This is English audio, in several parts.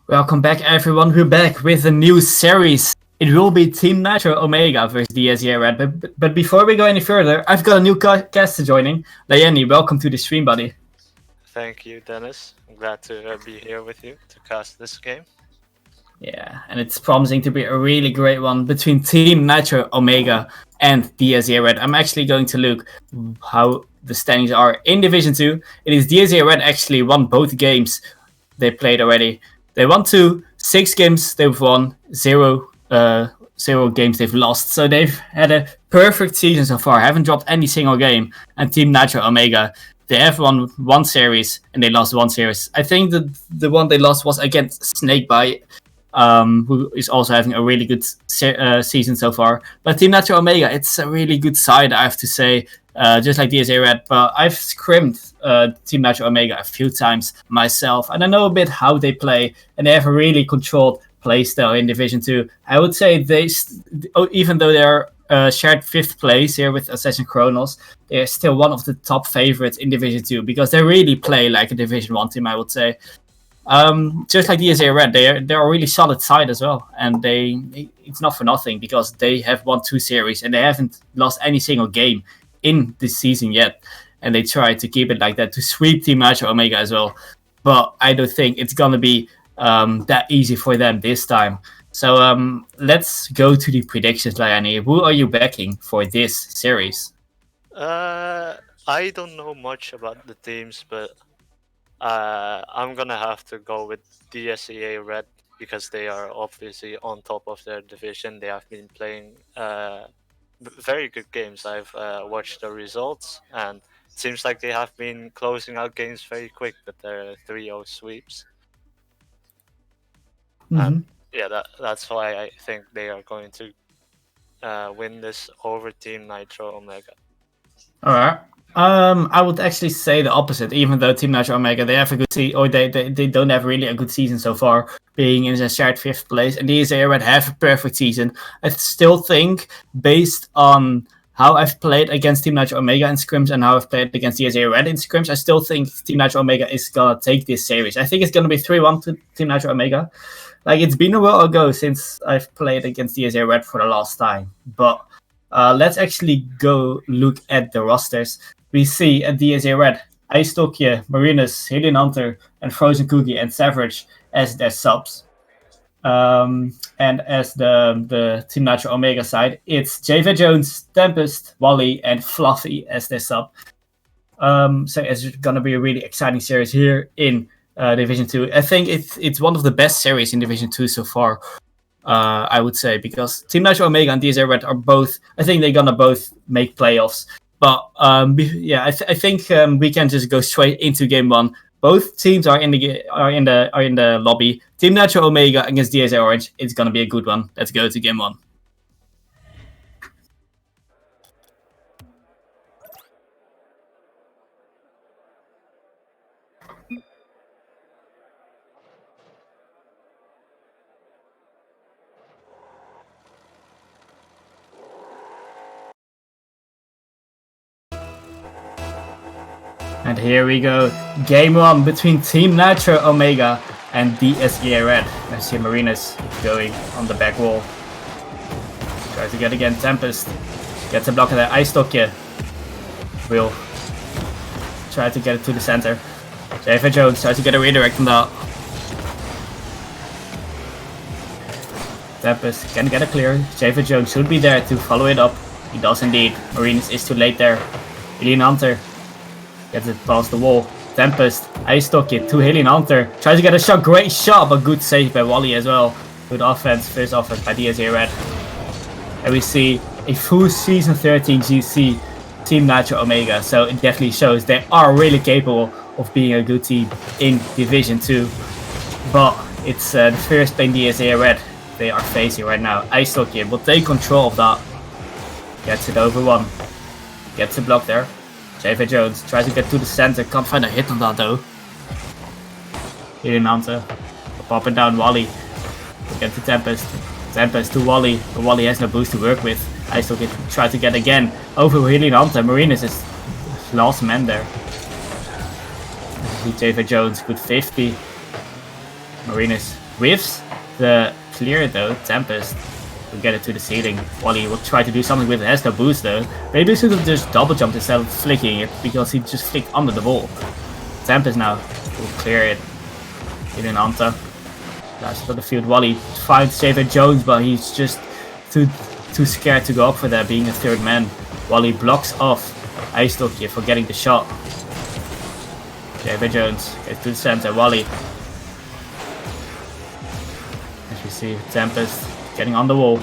Welcome back, everyone. We're back with a new series. It will be Team Nitro Omega versus DSEA Red. But before we go any further, I've got a new guest joining. Layani, welcome to the stream, buddy. Thank you, Dennis. I'm glad to be here with you to cast this game. Yeah, and it's promising to be a really great one between Team Nitro Omega and DSEA Red. I'm actually going to look how the standings are in Division 2. It is DSEA Red actually won both games they played already. They won 6 games they've won, 0 games they've lost. So they've had a perfect season so far, haven't dropped any single game. And Team Nitro Omega, they have won 1 series and they lost 1 series. I think the one they lost was against Snakebite, who is also having a really good season so far. But Team Nitro Omega, it's a really good side, I have to say, just like DSA Red. But I've scrimmed Team Nitro Omega a few times myself, and I know a bit how they play, and they have a really controlled playstyle in Division 2. I would say even though they're shared 5th place here with Assassin Chronos, they're still one of the top favorites in Division 2 because they really play like a Division 1 team, I would say. Just like DSA Red, they're a really solid side as well, and it's not for nothing because they have won 2 series and they haven't lost any single game in this season yet, and they try to keep it like that to sweep Team Nitro Omega as well. But I don't think it's gonna be that easy for them this time. So let's go to the predictions, Liani. Who are you backing for this series? I don't know much about the teams, but I'm gonna have to go with DSEA Red because they are obviously on top of their division. They have been playing very good games. I've watched the results, and it seems like they have been closing out games very quick with their 3-0 sweeps. Mm-hmm. And yeah, that's why I think they are going to win this over Team Nitro Omega. All right. I would actually say the opposite. Even though Team Nitro Omega, they have a good season, or they don't have really a good season so far, being in a shared 5th place, and DSA Red have a perfect season. I still think, based on how I've played against Team Nitro Omega in scrims and how I've played against DSA Red in scrims, I still think Team Nitro Omega is gonna take this series. I think it's gonna be 3-1 to Team Nitro Omega. Like, it's been a while ago since I've played against DSA Red for the last time, but let's actually go look at the rosters. We see at DSA Red, Ice Tokyo, Marinus, Alien Hunter, and Frozen Cookie and Savage as their subs. And as the Team Nitro Omega side, it's JV Jones, Tempest, Wally, and Fluffy as their sub. So it's gonna be a really exciting series here in Division 2. I think it's one of the best series in Division 2 so far. I would say, because Team Nitro Omega and DSA Red are both, I think they're gonna both make playoffs. But yeah, I think we can just go straight into game 1. Both teams are in the lobby. Team Nitro Omega against DSA Orange. It's gonna be a good one. Let's go to game 1. And here we go. Game 1 between Team Nitro Omega and DSEA Red. I see Marinus going on the back wall. Tries to get again Tempest. Gets a block at the Ice Tokyo. Will try to get it to the center. JV Jones tries to get a redirect on that. Tempest can get a clear. JV Jones should be there to follow it up. He does indeed. Marinus is too late there. Alien Hunter gets it past the wall. Tempest, Ice Tokyo to Alien Hunter. Tries to get a shot. Great shot, but good save by Wally as well. Good offense. First offense by DSA Red. And we see a full Season 13 GC Team Nitro Omega. So it definitely shows they are really capable of being a good team in Division 2. But it's the first lane DSA Red they are facing right now. Ice Tokyo will take control of that. Gets it over 1. Gets a block there. JV Jones tries to get to the center. Can't find a hit on that though. Alien Hunter popping down Wally. Get to Tempest. Tempest to Wally. But Wally has no boost to work with. I still try to get again over Alien Hunter. Marinus is last man there. JV Jones, good 50. Marinus whiffs the clear though. Tempest will get it to the ceiling. Wally will try to do something with it. Has no boost though. Maybe he should have just double jumped instead of flicking it because he just flicked under the wall. Tempest now will clear it. In Anta. Last of the field. Wally finds David Jones, but he's just too scared to go up for that, being a third man. Wally blocks off Ice Tokyo for getting the shot. David Jones gets to the center. Wally. As we see, Tempest getting on the wall.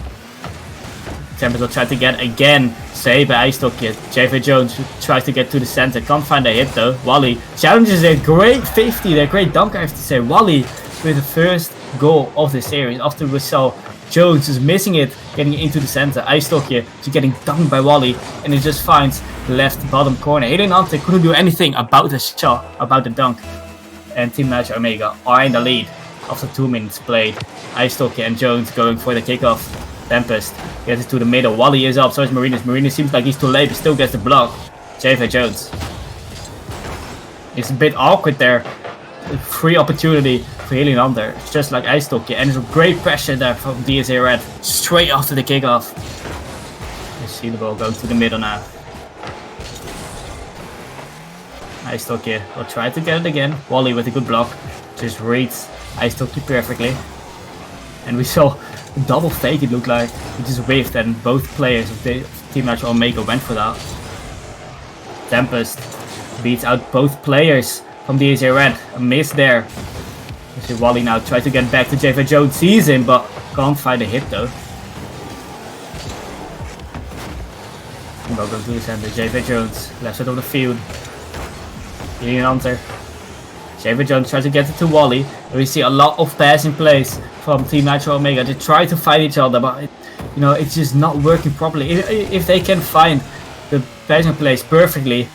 Tempest will try to get again. Saved by Ice Tokyo. David Jones tries to get to the center. Can't find a hit though. Wally challenges a great 50. A great dunk, I have to say. Wally with the first goal of the series after we saw Jones is missing it, getting into the center. Ice Tokyo is getting dunked by Wally, and he just finds the left bottom corner. Hidden Ante couldn't do anything about the shot, about the dunk. And Team Nitro Omega are in the lead after 2 minutes played. Ice Tokyo and Jones going for the kickoff. Tempest gets it to the middle. Wally is up, so is Marinus. Marinus seems like he's too late, but still gets the block. JV Jones. It's a bit awkward there. Free opportunity for healing under. It's just like Ice Tokyo, and there's a great pressure there from DSEA Red straight after the kickoff. You see the ball going to the middle now. Ice Tokyo will try to get it again. Wally with a good block. Just reads Ice Tokyo perfectly. And we saw a double fake, it looked like. He just whiffed, and both players of the Team Nitro Omega went for that. Tempest beats out both players from DSEA Red. A miss there. You see Wally now try to get back to JV Jones. Sees him, but can't find a hit though. Welcome to the center. JV Jones, left side of the field. Healing Hunter. JV Jones tries to get it to Wally. And we see a lot of passing plays from Team Nitro Omega. They try to fight each other, but it's just not working properly. If they can find the passing plays perfectly,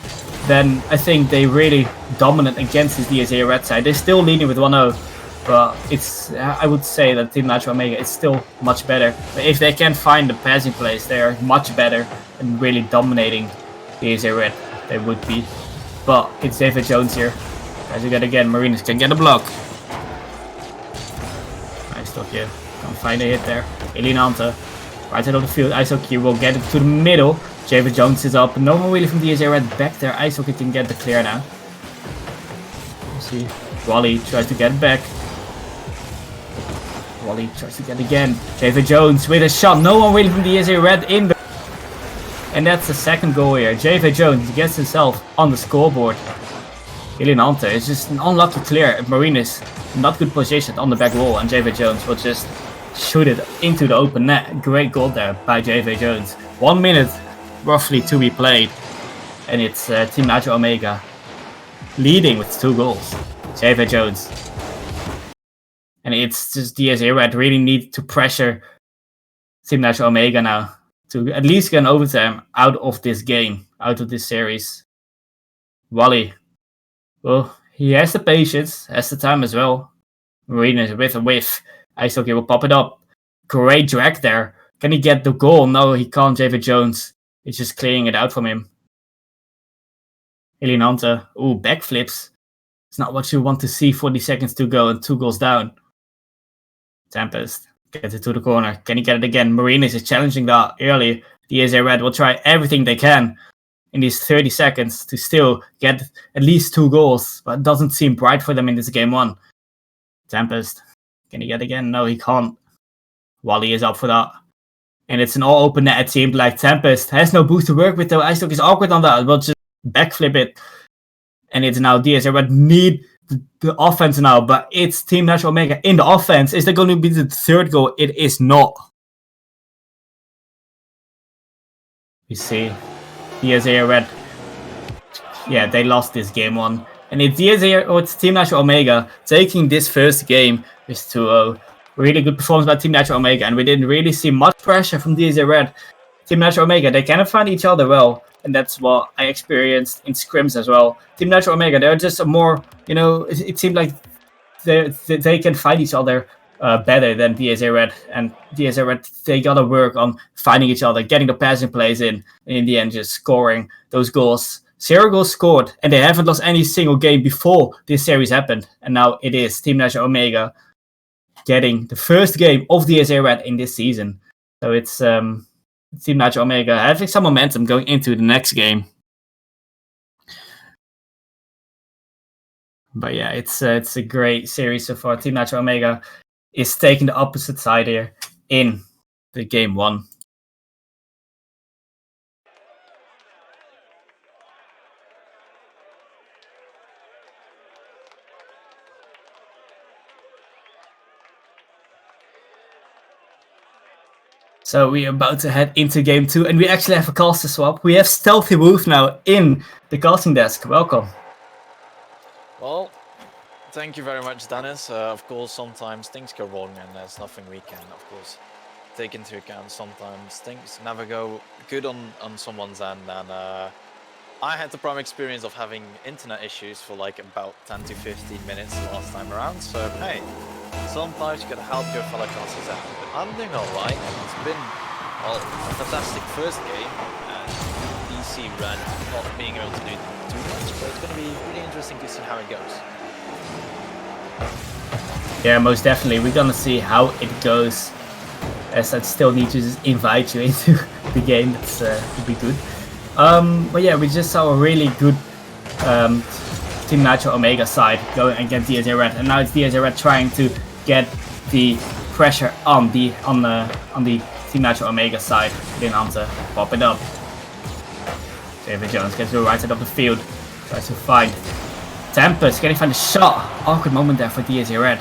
then I think they really dominant against this DSEA Red side. They're still leading with 1-0, but I would say that Team Nitro Omega is still much better. But if they can find the passing plays, they are much better and really dominating DSEA Red. They would be. But it's David Jones here. As you get again, Marinus can get a block. Nice talk here. Can't find a hit there. Elinante, right side of the field. Ice Hockey will get it to the middle. David Jones is up. No one really from DSEA Red back there. Ice Hockey can get the clear now. You see, Wally tries to get back. Wally tries to get again. David Jones with a shot. No one really from DSEA Red in the. And that's the second goal here. JV Jones gets himself on the scoreboard. Elinante is just an unlucky clear. Marinus not good position on the back wall, and JV Jones will just shoot it into the open net. Great goal there by JV Jones. 1 minute roughly to be played, and it's Team Nitro Omega leading with 2 goals. JV Jones. And it's just DSEA Red really need to pressure Team Nitro Omega now to at least get an overtime out of this game, out of this series. Wally, well, he has the patience, has the time as well. Marinus with a whiff. Ice Hockey will pop it up. Great drag there. Can he get the goal? No, he can't. JV Jones is just clearing it out from him. Elinante, ooh, backflips. It's not what you want to see. 40 seconds to go and 2 goals down. Tempest gets it to the corner. Can he get it again? Marinus is challenging that early. DSEA Red will try everything they can in these 30 seconds to still get at least 2 goals, but it doesn't seem bright for them in this game 1. Tempest, can he get again? No, he can't. Wally is up for that. And it's an all open net, it seemed like. Tempest has no boost to work with though. Ice is awkward on that, but just backflip it. And it's now DSEA Red need the offense now, but it's Team Nitro Omega in the offense. Is that going to be the 3rd goal? It is not. You see, DSEA Red, yeah, they lost this game 1. And it's it's Team Nitro Omega taking this first game with 2-0. Really good performance by Team Nitro Omega, and we didn't really see much pressure from DSEA Red. Team Nitro Omega, they cannot find each other well, and that's what I experienced in scrims as well. Team Nitro Omega, they're just a more, it seemed like they can fight each other better than DSEA Red, and DSEA Red, they gotta work on finding each other, getting the passing plays in, and in the end just scoring those goals. 0 goals scored, and they haven't lost any single game before this series happened, and now it is Team Nitro Omega getting the first game of DSEA Red in this season. So it's Team Nitro Omega having some momentum going into the next game. But yeah, it's a great series so far. Team Nitro Omega is taking the opposite side here in the game 1. So we are about to head into game 2, and we actually have a caster swap. We have Stealthy Wolf now in the casting desk. Welcome. Well, thank you very much, Dennis. Of course, sometimes things go wrong, and there's nothing we can, of course, take into account. Sometimes things never go good on someone's end, and I had the prime experience of having internet issues for like about 10 to 15 minutes last time around. So hey, sometimes you gotta help your fellow casters out. But I'm doing alright, and it's been a fantastic first game. DC Red not being able to do too much, but it's gonna be really interesting to see how it goes. Yeah, most definitely. We're gonna see how it goes. As I still need to just invite you into the game. That's would be good. But yeah, we just saw a really good Team Nitro Omega side going against DSEA Red, and now it's DSEA Red trying to get the pressure on the Team Nitro Omega side. Then Hunter pop it up. David Jones gets to the right side of the field, tries to find Tempest. Can he find a shot? Awkward moment there for DSEA Red.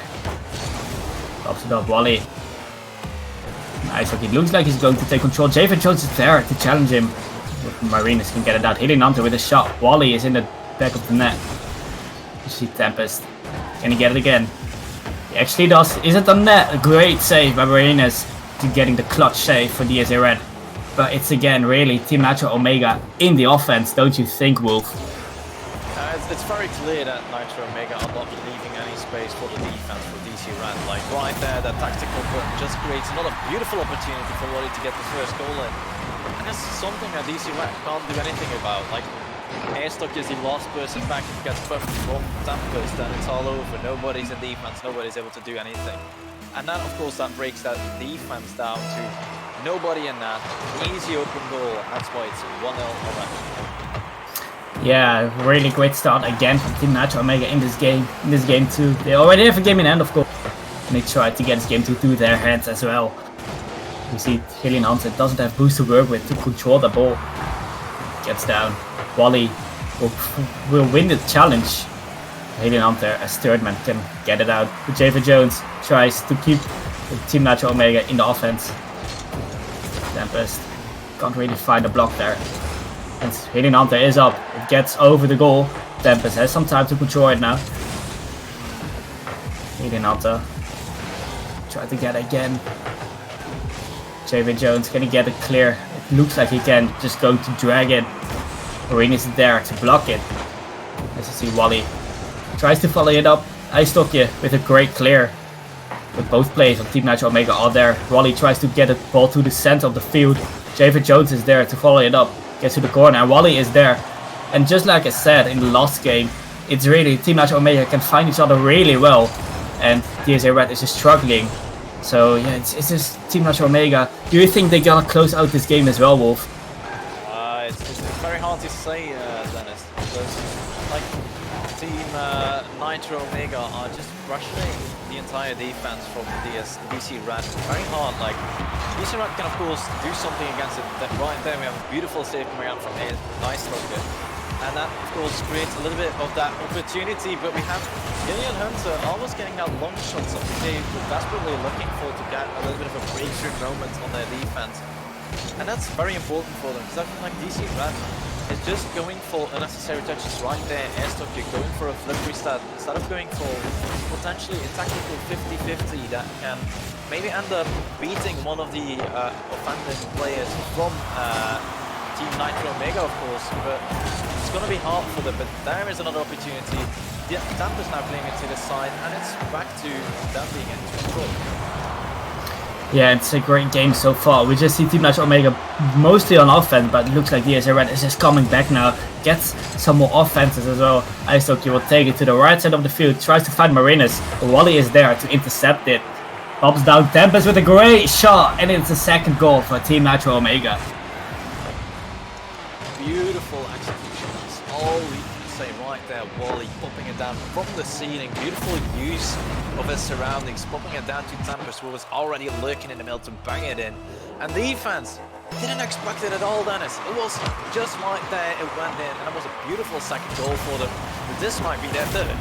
Pops it up, Wally. Nice, okay, it looks like he's going to take control. David Jones is there to challenge him. Marinus can get it out, hitting Hunter with a shot. Wally is in the back of the net. You see Tempest. Can he get it again? He actually does. Is it on net? A great save by Marinus to getting the clutch save for DSEA Red. But it's again really Team Nitro Omega in the offense, don't you think, Wolf? It's very clear that Nitro Omega are not leaving any space for the defense for DC Red. Like right there, that tactical button just creates another beautiful opportunity for Wally to get the first goal in. And this is something that DC Red can't do anything about. Like, Airstock is the last person back, if he gets buffed from Tempest, then it's all over. Nobody's in defense, nobody's able to do anything. And then, of course, that breaks that defense down to nobody in that. Easy open goal, that's why it's 1-0 already. Yeah, really great start again from Team Nitro Omega in this game too. They already have a game in hand, of course, and they tried to get this game to their hands as well. You see, Hillian Hunter doesn't have boost to work with to control the ball. Gets down. Wally will win the challenge. Hillian Hunter, as third man, can get it out. But David Jones tries to keep Team Nitro Omega in the offense. Tempest can't really find a block there. And Hillian Hunter is up. It gets over the goal. Tempest has some time to control it now. Hillian Hunter try to get it again. David Jones, can he get it clear? It looks like he can, just going to drag it. Marinus is there to block it. As you see, Wally tries to follow it up. Aistokje with a great clear. But both players on Team Nitro Omega are there. Wally tries to get the ball to the center of the field. David Jones is there to follow it up. Gets to the corner, and Wally is there. And just like I said in the last game, it's really Team Nitro Omega can find each other really well. And DSEA Red is just struggling. So yeah, it's just Team Nitro Omega. Do you think they're gonna close out this game as well, Wolf? It's very hard to say, Dennis, because like Team Nitro Omega are just rushing the entire defense from DC Red very hard. Like DC Red can of course do something against it. Right there we have a beautiful save coming out from Aistokje. And that, of course, creates a little bit of that opportunity, but we have Hillian Hunter almost getting that long shot, something they were desperately looking for to get a little bit of a breakthrough moment on their defense. And that's very important for them, because I feel like DC Red is just going for unnecessary touches right there. Airstock, you're going for a flippery stat, instead of going for potentially a tactical 50-50 that can maybe end up beating one of the offending players from Team Nitro Omega, of course, but it's going to be hard for them. But there is another opportunity. Yeah, Tampa's now playing it to the side, and it's back to them being in control. Yeah, it's a great game so far. We just see Team Nitro Omega mostly on offense, but it looks like DSEA Red is just coming back now. Gets some more offenses as well. Aistokje will take it to the right side of the field, tries to find Marinus. Wally is there to intercept it. Pops down Tempest with a great shot, and it's the second goal for Team Nitro Omega. Beautiful execution. That's all we can say right there. Wally popping it down from the ceiling. Beautiful use of his surroundings. Popping it down to Tempest, who was already lurking in the middle to bang it in. And defense didn't expect it at all, Dennis. It was just right there. It went in, and it was a beautiful second goal for them. This might be their third.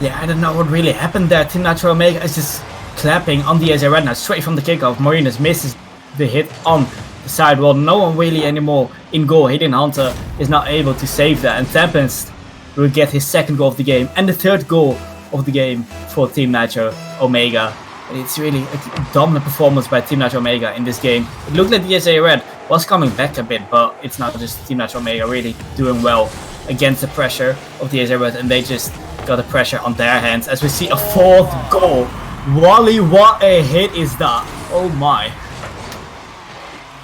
Yeah, I don't know what really happened there. Team Nitro Omega is just clapping on DSEA Red now, straight from the kickoff. Marinas misses the hit on the sidewall. No one really anymore in goal. Hidden Hunter is not able to save that, and Tempest will get his second goal of the game and the third goal of the game for Team Nitro Omega. And it's really a dominant performance by Team Nitro Omega in this game. It looked like DSEA Red was coming back a bit, but it's not just Team Nitro Omega really doing well against the pressure of DSEA Red, and they just got the pressure on their hands as we see a fourth goal. Wally, what a hit is that? Oh my.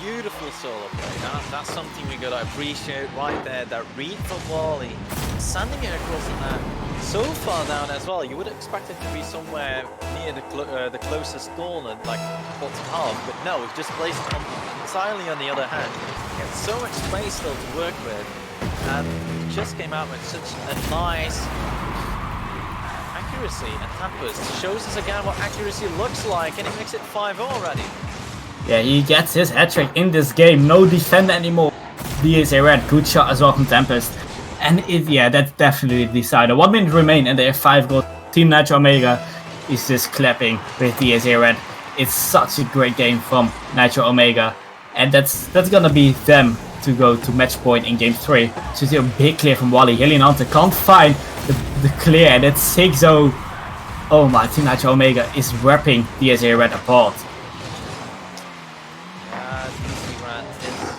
Beautiful solo play. That's something we gotta appreciate right there. That read from Wally, sending it across the net so far down as well. You would expect it to be somewhere near the closest corner, like bottom half, but no, it just placed it entirely on the other hand. He had so much space still to work with, and just came out with such a nice accuracy, and Tempest shows us again what accuracy looks like, and he makes it 5-0 already. Yeah, he gets his hat-trick in this game. No defender anymore. DSEA Red, good shot as well from Tempest. And that's definitely the decider. 1 minute remain and they have 5 goals. Team Nitro Omega is just clapping with DSEA Red. It's such a great game from Nitro Omega. And that's gonna be them to go to match point in game 3. So it's a big clear from Wally. Alien Hunter can't find the clear, and that's 6-0. Oh my, Team Nitro Omega is ripping DSEA Red apart. DSEA Red is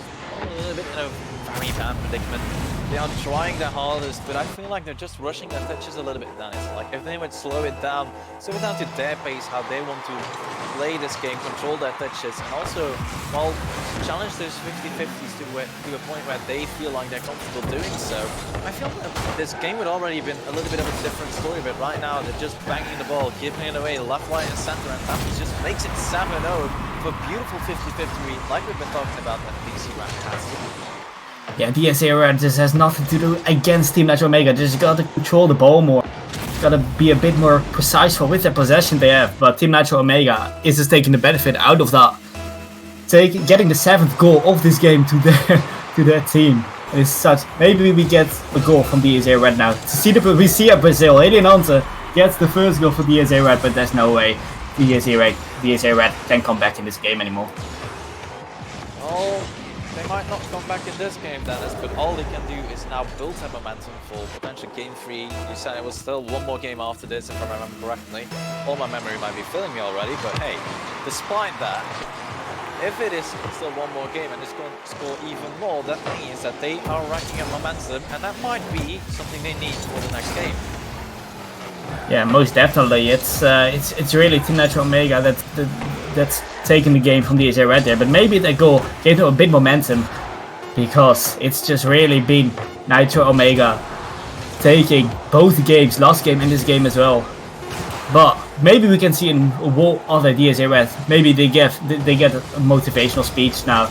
a little bit in a very bad predicament. They are trying their hardest, but I feel like they're just rushing their touches a little bit, Dennis. Like, if they would slow it down to their pace, how they want to play this game, control their touches, and also, well, challenge those 50-50s to a point where they feel like they're comfortable doing so. I feel that this game would already been a little bit of a different story, but right now they're just banging the ball, giving it away left, right, and center, and Tempest just makes it 7-0 for beautiful 50-50 read, like we've been talking about that DSEA Red has. Yeah, DSEA Red just has nothing to do against Team Nitro Omega. They just gotta control the ball more. Gotta be a bit more precise with the possession they have. But Team Nitro Omega is just taking the benefit out of that. Getting the 7th goal of this game to their team. It's such. Maybe we get a goal from DSEA Red now. We see a Brazil. Alien Hunter gets the first goal for DSEA Red, but there's no way DSEA Red can come back in this game anymore. Oh. They might not come back in this game, Dennis, but all they can do is now build their momentum for potential game 3. You said it was still one more game after this, if I remember correctly. All my memory might be failing me already, but hey, despite that, if it is still one more game and it's going to score even more, that means that they are racking up momentum, and that might be something they need for the next game. Yeah, most definitely. It's really Team Nitro Omega that's taking the game from DSEA Red there, but maybe that goal gave them a bit momentum, because it's just really been Nitro Omega taking both games, last game and this game as well. But maybe we can see in a wall other DSEA Red, maybe they get a motivational speech now,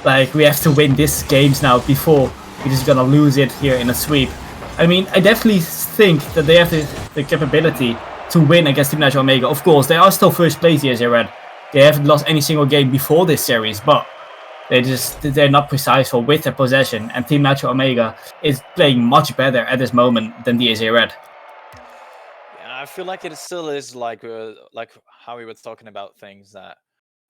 like we have to win this games now before we're just gonna lose it here in a sweep. I mean, I definitely think that they have the capability to win against Team Nitro Omega. Of course, they are still first place here, DSEA Red. They haven't lost any single game before this series, but they're not precise with their possession, and Team Nitro Omega is playing much better at this moment than DSEA Red. Yeah, I feel like it still is like how we were talking about things, that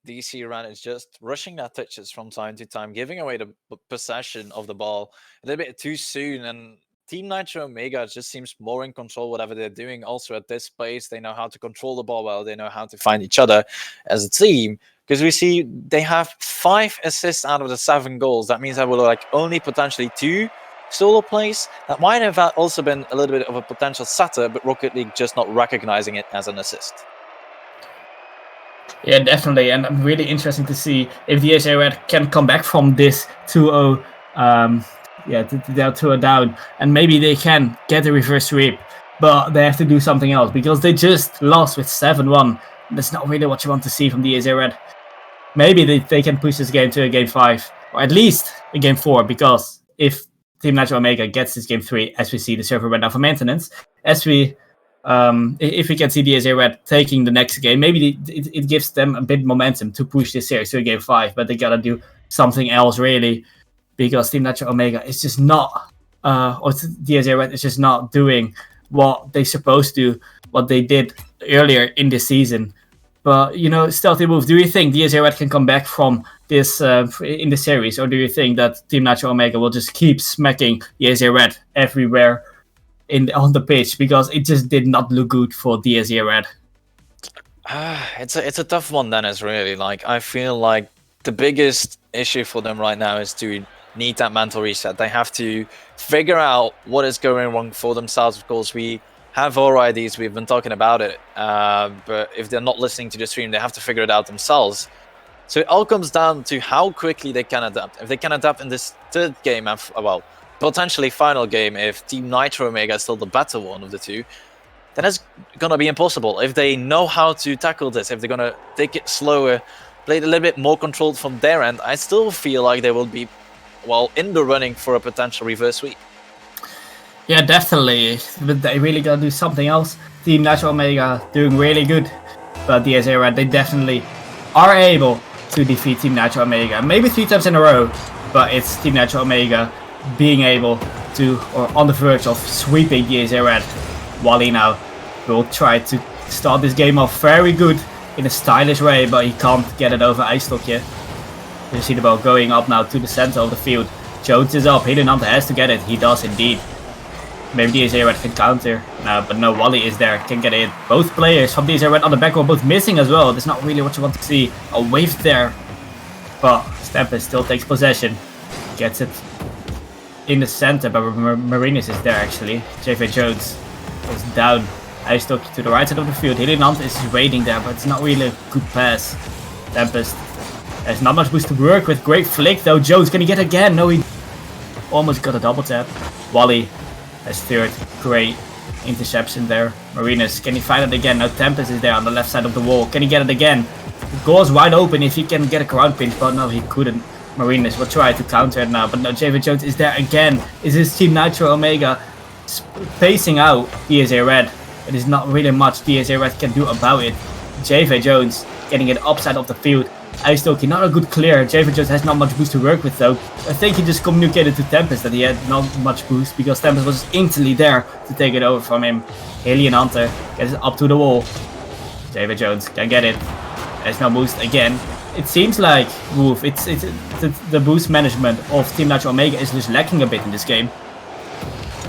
DSEA Red is just rushing their touches from time to time, giving away the possession of the ball a little bit too soon, and Team Nitro Omega just seems more in control whatever they're doing. Also at this pace, they know how to control the ball well. They know how to find each other as a team. Because we see they have 5 assists out of the 7 goals. That means there were like only potentially 2 solo plays. That might have also been a little bit of a potential setter, but Rocket League just not recognizing it as an assist. Yeah, definitely. And I'm really interested to see if the DSEA Red can come back from this 2-0 they're 2-0 down, and maybe they can get a reverse sweep, but they have to do something else, because they just lost with 7-1 That's not really what you want to see from DSEA Red. Maybe they can push this game to a game 5, or at least a game 4, because if Team Nitro Omega gets this game 3, as we see the server went down for maintenance, if we can see DSEA Red taking the next game, maybe it gives them a bit momentum to push this series to a game 5, but they gotta do something else really, because Team Nitro Omega is just not, or DSEA Red is just not doing what they're supposed to, what they did earlier in this season. But, Stealthy Wolf, do you think DSEA Red can come back from this in the series? Or do you think that Team Nitro Omega will just keep smacking DSEA Red everywhere on the pitch? Because it just did not look good for DSEA Red. It's a tough one, Dennis, really. Like, I feel like the biggest issue for them right now is to need that mental reset. They have to figure out what is going wrong for themselves. Of course, we have our ideas, we've been talking about it, but if they're not listening to the stream, they have to figure it out themselves. So it all comes down to how quickly they can adapt. If they can adapt in this third game, well, potentially final game, if Team Nitro Omega is still the better one of the two, then it's gonna be impossible. If they know how to tackle this, if they're gonna take it slower, play it a little bit more controlled from their end, I still feel like they will be, well, in the running for a potential reverse sweep. Yeah, definitely, but they really gotta do something else. Team Nitro Omega doing really good, but DSEA Red, they definitely are able to defeat Team Nitro Omega. Maybe 3 times in a row, but it's Team Nitro Omega being able to, or on the verge of sweeping DSEA Red. Wally now will try to start this game off very good in a stylish way, but he can't get it over Ijstokje. You see the ball going up now to the center of the field. Jones is up, Hidden Hunter has to get it, he does indeed. Maybe DSEA Red can counter, but no, Wally is there, can get it. Both players from DSEA Red on the back were both missing as well. That's not really what you want to see. A wave there, but Stampus still takes possession. Gets it in the center, but Marinus is there actually. JV Jones is down. Ijstokje to the right side of the field. Hidden Hunter is waiting there, but it's not really a good pass. Tempest has not much boost to work with. Great flick though. Jones, can he get again? No, he almost got a double tap. Wally has third, great interception there. Marinus, can he find it again? Now Tempest is there on the left side of the wall. Can he get it again? The goal is wide open if he can get a ground pinch, but no, he couldn't. Marinus will try to counter it now, but no, JV Jones is there again. Is this Team Nitro Omega pacing out DSEA Red? It is not really much DSEA Red can do about it. JV Jones getting it upside of the field. Ijstokje, not a good clear. JV Jones has not much boost to work with though. I think he just communicated to Tempest that he had not much boost because Tempest was instantly there to take it over from him. Alien Hunter gets it up to the wall. JV Jones can get it. There's no boost again. It seems like, Wolf, the boost management of Team Nitro Omega is just lacking a bit in this game.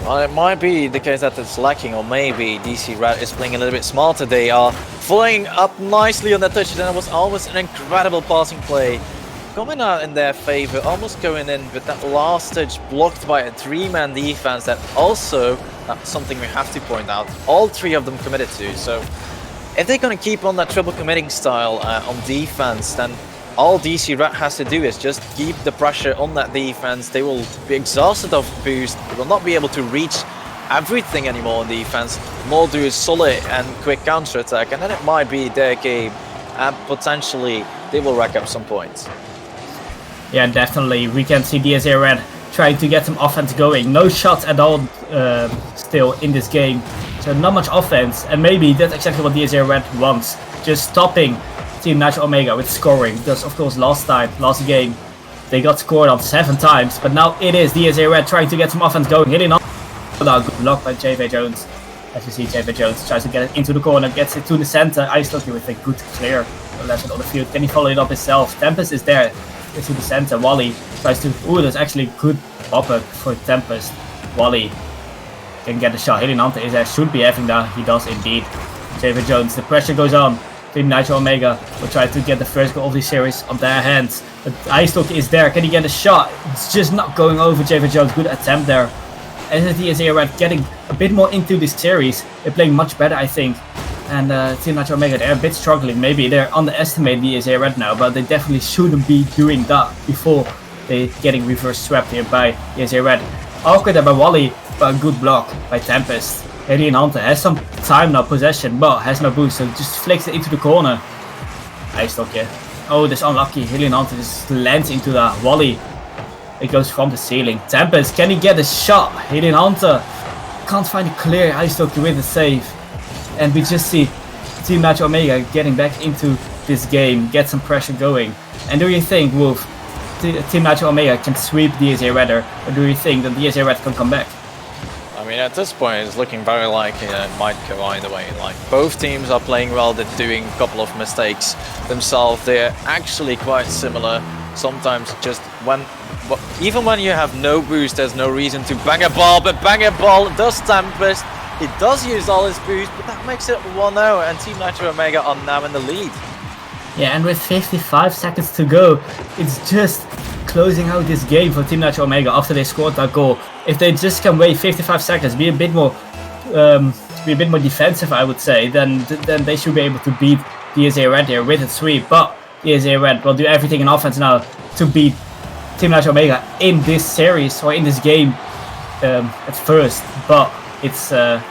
Well, it might be the case that it's lacking, or maybe DSEA Red is playing a little bit smarter. They are following up nicely on that touch, and it was almost an incredible passing play coming out in their favor, almost going in, but that last touch blocked by a 3-man defense that also, something we have to point out, all 3 of them committed to. So if they're going to keep on that triple committing style on defense, then all DSEA Red has to do is just keep the pressure on that defense. They will be exhausted of boost. They will not be able to reach everything anymore on defense. More do a solid and quick counter attack, and then it might be their game, and potentially they will rack up some points. Yeah, definitely. We can see DSEA Red trying to get some offense going. No shots at all still in this game. So not much offense, and maybe that's exactly what DSEA Red wants. Just stopping Team Nitro Omega with scoring, because of course last game they got scored on 7 times, but now it is DSEA Red trying to get some offense going. Hitting on good block by JV Jones. As you see, JV Jones tries to get it into the corner, gets it to the center. Ijstokje with a good clear on the left side of the field. Can he follow it up himself? Tempest is there. It's to the center. Wally tries to. Ooh, that's actually good pop up for Tempest. Wally can get a shot. Hitting Hunter is there. Should be having that. He does indeed. JV Jones. The pressure goes on. Team Nitro Omega will try to get the first goal of the series on their hands. But Ijstokje is there. Can he get a shot? It's just not going over JV Jones. Good attempt there. As DSEA Red getting a bit more into this series. They're playing much better, I think. And Team Nitro Omega, they're a bit struggling. Maybe they're underestimating DSEA Red now, but they definitely shouldn't be doing that before they getting reverse swept here by DSEA Red. Awkward there by Wally, but a good block by Tempest. Alien Hunter has some time now, possession, but has no boost, so just flicks it into the corner. Ice Dog here. Oh, that's unlucky. Alien Hunter just lands into the volley. It goes from the ceiling. Tempest, can he get a shot? Alien Hunter can't find a clear Ice Dog with a save. And we just see Team Nitro Omega getting back into this game, get some pressure going. And do you think, Wolf, Team Nitro Omega can sweep DSEA Red, or do you think that DSEA Red can come back? I mean, at this point, it's looking very likely that it might go either way. Like, both teams are playing well, they're doing a couple of mistakes themselves. They're actually quite similar. Sometimes just even when you have no boost, there's no reason to bang a ball, but bang a ball does Tempest. He does use all his boost, but that makes it 1-0, and Team Nitro Omega are now in the lead. Yeah, and with 55 seconds to go, it's just closing out this game for Team Nitro Omega after they scored that goal. If they just can wait 55 seconds, be a bit more defensive, I would say, then they should be able to beat DSEA Red here with a sweep. But DSEA Red will do everything in offense now to beat Team Nitro Omega in this series or in this game at first. But it's a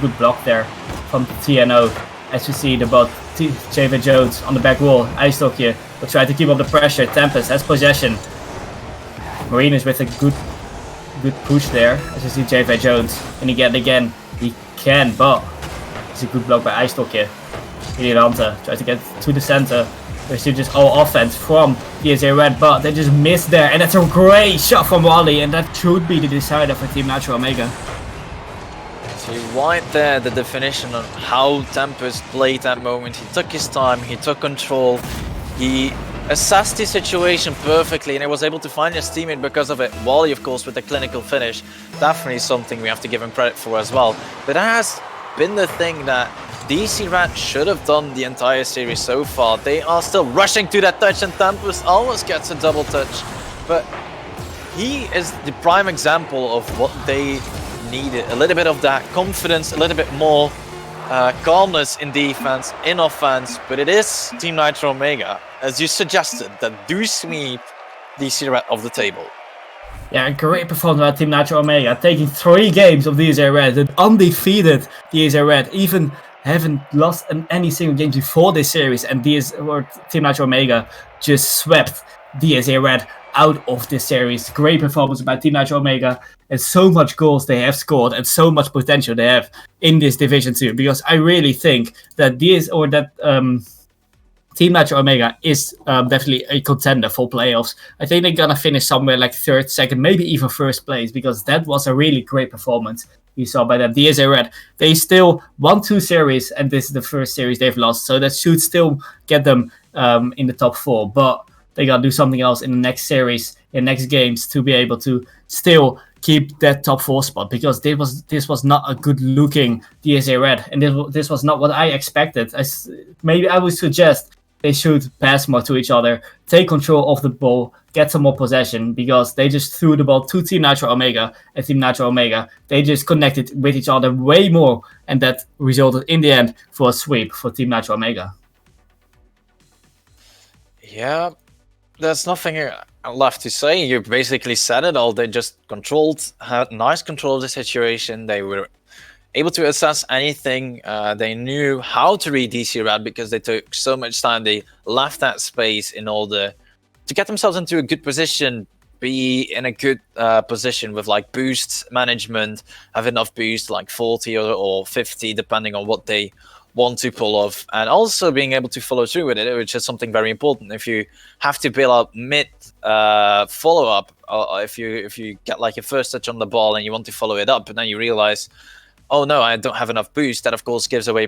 good block there from TNO. As you see, the bot JV Jones on the back wall. Ice Dog here will try to keep up the pressure. Tempest has possession. Marinus with a good push there. As you see, JV Jones. Can he get it again? He can, but it's a good block by Ice Dog here. Alien Hunter tries to get to the center. There's just all offense from DSEA Red, but they just missed there. And that's a great shot from Wally, and that should be the decider for Team Nitro Omega. See, right there, the definition on how Tempest played that moment. He took his time, he took control, he assessed the situation perfectly, and he was able to find his teammate because of it. Wally, of course, with the clinical finish, definitely something we have to give him credit for as well. But that has been the thing that DSEA Red should have done the entire series so far. They are still rushing to that touch, and Tempest almost gets a double touch. But he is the prime example of what they needed. A little bit of that confidence, a little bit more calmness in defense, in offense. But it is Team Nitro Omega, as you suggested, that do sweep DSEA Red off the table. Yeah, great performance by Team Nitro Omega, taking 3 games of DSEA Red, the undefeated DSEA Red, even haven't lost any single game before this series, and Team Nitro Omega just swept DSEA Red out of this series. Great performance by Team Nitro Omega, and so much goals they have scored, and so much potential they have in this Division 2, because I really think that Team Nitro Omega is definitely a contender for playoffs. I think they're gonna finish somewhere like 3rd, 2nd, maybe even 1st place, because that was a really great performance you saw by them. DSEA Red, they still won 2 series, and this is the first series they've lost, so that should still get them in the top 4. But they gotta do something else in the next series, in next games, to be able to still keep that top 4 spot, because this was not a good looking DSEA Red, and this was not what I expected. Maybe I would suggest they should pass more to each other, take control of the ball, get some more possession, because they just threw the ball to Team Nitro Omega, and Team Nitro Omega, they just connected with each other way more, and that resulted in the end for a sweep for Team Nitro Omega. Yeah, there's nothing left to say. You basically said it all. They just had nice control of the situation. They were able to assess anything. They knew how to read DSEA Red because they took so much time. They left that space in order to get themselves into a good position, be in a good position with like boost management, have enough boost like 40 or 50, depending on what they want to pull off, and also being able to follow through with it, which is something very important. If you have to bail out mid follow-up, or if you get like your first touch on the ball and you want to follow it up, and then you realize, oh no, I don't have enough boost, that of course gives away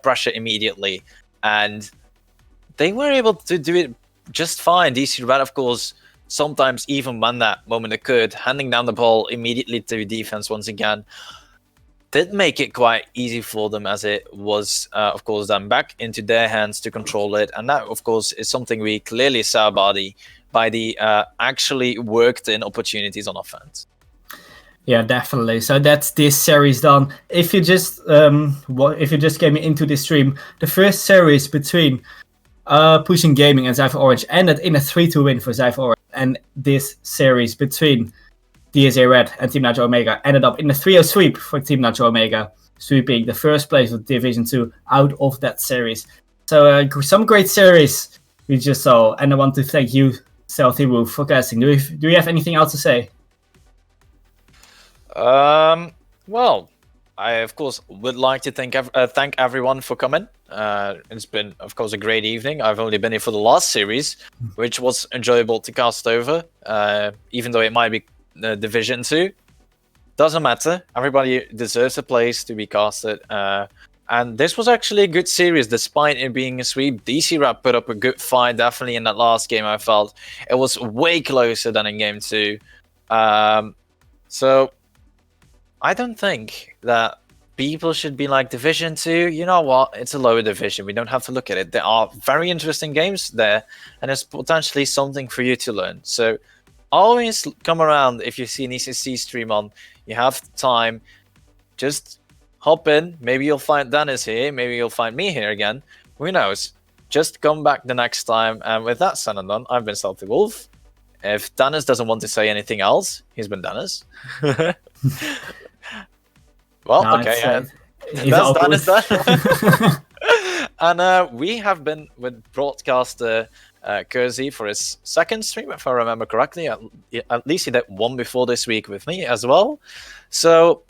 pressure immediately. And they were able to do it just fine. DSEA Red, of course, sometimes even when that moment occurred, handing down the ball immediately to defense once again, did make it quite easy for them, as it was, of course, then back into their hands to control it. And that, of course, is something we clearly saw by the actually worked-in opportunities on offense. Yeah, definitely. So that's this series done. If you just came into this stream, the first series between Pushing Gaming and Zypher Orange ended in a 3-2 win for Zypher Orange, and this series between DSEA Red and Team Nitro Omega ended up in the 3-0 sweep for Team Nitro Omega, sweeping the first place of Division 2 out of that series. So some great series we just saw, and I want to thank you, Stealthy Wolf, for casting. Do you have anything else to say? Well, I of course would like to thank everyone for coming. It's been, of course, a great evening. I've only been here for the last series, which was enjoyable to cast over, even though it might be Division 2. Doesn't matter. Everybody deserves a place to be casted. And this was actually a good series, despite it being a sweep. DC Rap put up a good fight, definitely in that last game. I felt it was way closer than in game 2. So I don't think that people should be like Division 2. You know what? It's a lower division. We don't have to look at it. There are very interesting games there, and there's potentially something for you to learn. So always come around if you see an ECC stream on. You have time. Just hop in. Maybe you'll find Dennis here. Maybe you'll find me here again. Who knows? Just come back the next time. And with that said and done, I've been Stealthy Wolf. If Dennis doesn't want to say anything else, he's been Dennis. Well, No, okay. it's Dennis done. And we have been with broadcaster Kersey for his second stream, if I remember correctly. At least he did one before this week with me as well. So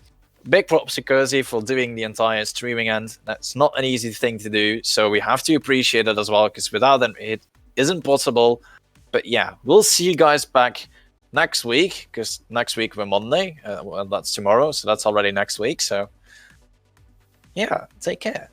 big props to Kersey for doing the entire streaming end. That's not an easy thing to do, so we have to appreciate it as well, because without them it isn't possible. But yeah, we'll see you guys back next week, because next week we're Monday. Well, that's tomorrow, so that's already next week. So yeah, take care.